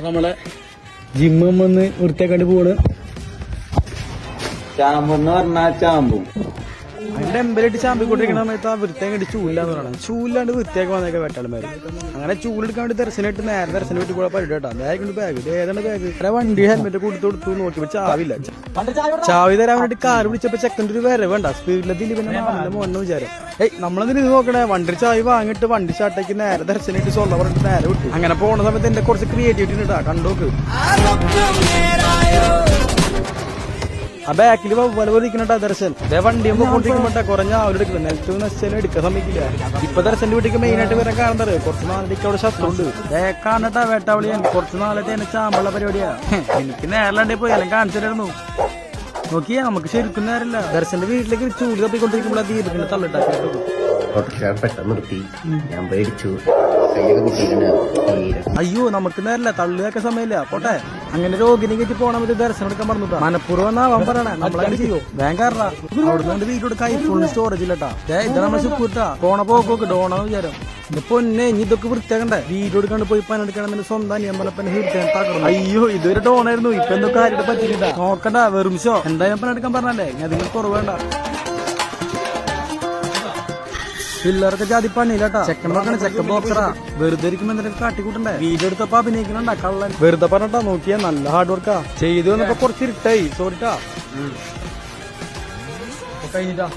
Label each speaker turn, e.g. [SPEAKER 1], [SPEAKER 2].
[SPEAKER 1] നമ്മളെ ജിമ്മം വന്ന് വൃത്തിയാക്കാണ്ട് പോണ്.
[SPEAKER 2] ചാമ്പെന്ന് പറഞ്ഞാ ചാമ്പും
[SPEAKER 1] അതിന്റെ എമ്പലായിട്ട് ചാമ്പിക്കൊണ്ടിരിക്കുന്ന സമയത്ത് ആ വൃത്തിയാക്കി ചൂലാന്ന് പറയണം. ചൂലാണ്ട് വൃത്തിയാക്കി വന്നേക്കെ വെട്ടാളുമാര്. അങ്ങനെ ചൂലെടുക്കാൻ വേണ്ടി ദർശനമായിട്ട് നേരെ ദർശനം വീട്ടിൽ കൂടെ പരിപാടി കേട്ടോ. ബാഗുണ്ട് ബാഗ്, ഏതാണ് ബാഗ്? ഇത്ര വണ്ടി ഹെൽമെറ്റ് കൊടുത്തു നോക്കിയപ്പോ ചാവില്ല. ചാവി തരാൻ വേണ്ടി കാർ വിളിച്ചപ്പോ ചെക്കൻ്റെ ഒരു വരവ് വേണ്ട സ്പീഡിലെത്തി പിന്നെ മാമിന്റെ മോനെ വിചാരം. നമ്മളെന്തിന് ഇത് നോക്കണേ? വണ്ടി ചാവി വാങ്ങിട്ട് വണ്ടി സ്റ്റാർട്ടാക്കി നേരെ ദർശനമായിട്ട് സ്വന്തം പറഞ്ഞിട്ട് നേരെ വിട്ടു. അങ്ങനെ പോണ സമയത്ത് എന്റെ കുറച്ച് ക്രിയേറ്റിവിറ്റി ഉണ്ട് കണ്ടോക്ക്. ആ ബാക്കിൽ വല പോലിരിക്കണ ദർശൻ വണ്ടി കൊണ്ടിരിക്കുമ്പോട്ടെ കുറഞ്ഞ അവരെടുക്കുന്നത് നിലത്ത് നശിച്ചാലും എടുക്കാൻ സമ്മതിക്കില്ല. ഇപ്പൊ ദർശന്റെ വീട്ടിലേക്ക് മെയിൻ ആയിട്ട് വരാൻ കാണുന്നത് കുറച്ച് നാളേക്ക് അവിടെ ശത്രുണ്ട്. ബേക്കാണട്ടാ വേട്ടാവളിയാൻ കുറച്ച് നാളായിട്ട് എന്നെ ചാമ്പുള്ള പരിപാടിയാ. എനിക്ക് നേരലാണ്ടേ പോയി എല്ലാം കാണിച്ചിട്ടായിരുന്നു. നോക്കിയാ നമുക്ക് ശരിക്കും നേരല്ല. ദർശന്റെ വീട്ടിലേക്ക് ചൂട് തപ്പിക്കൊണ്ടിരിക്കുമ്പോൾ ദീപത്തിന്റെ തള്ളിട്ടാക്കി
[SPEAKER 2] പെട്ടെന്ന് നിർത്തി. ഞാൻ പേടിച്ചു.
[SPEAKER 1] അയ്യോ നമുക്ക് നേരല്ല തള്ളിയാക്കാൻ സമയമില്ല. പോട്ടെ. അങ്ങനെ രോഗിനെ കയറ്റി പോണ മതി ദർശനം എടുക്കാൻ പറഞ്ഞിട്ടാ. മനഃപൂർവ്വം എന്നാവാൻ പറയണേ. നമ്മളങ്ങനെ ചെയ്യോ? ബാങ്കാറാ അവിടുന്ന് വീട്ടിലോട്ട് കൈ ഫുൾ സ്റ്റോറേജ് ഇല്ലട്ടാ. ഇത് നമ്മൾ സുക്കൂട്ടാ. പോണ പോക്കോക്ക് ഡോണെന്ന് വിചാരം. പൊന്നെ ഇനി ഇതൊക്കെ വൃത്തിയാക്കണ്ടേ? വീഡിയോ എടുക്കാണ്ട് പോയി പനെടുക്കണം. സ്വന്തം അനിയമ്പലപ്പനെ ഹീർത്താക്കണം. അയ്യോ ഇതൊരു ഡോണായിരുന്നു. ഇപ്പൊ എന്തൊക്കെ കാര്യമായിട്ട് പറ്റിയിട്ടാ. നോക്കണ്ട വെറും ഷോ. എന്തായാലും പനെടുക്കാൻ പറഞ്ഞല്ലേ? ഞാൻ അതിന് കുറവേണ്ട. പിള്ളേർക്ക് ജാതി പണിയില്ലാട്ടാ. ചെക്കൻ നോക്കണേ ചെക്കൻ ബോക്സറാ. വെറുതെ ഇരിക്കുമ്പോ എന്തൊക്കെ കാട്ടിക്കൂട്ടണ്ടേ? വീഡിയോ എടുത്തപ്പോ അഭിനയിക്കണണ്ട കള്ളൻ. വെറുതെ പറഞ്ഞിട്ടാ. നോക്കിയാ നല്ല ഹാർഡ് വർക്കാ ചെയ്തു വന്നപ്പോ കുറച്ച് ഇരുട്ടായി. സോറിട്ടാ. കഴിഞ്ഞിട്ടാ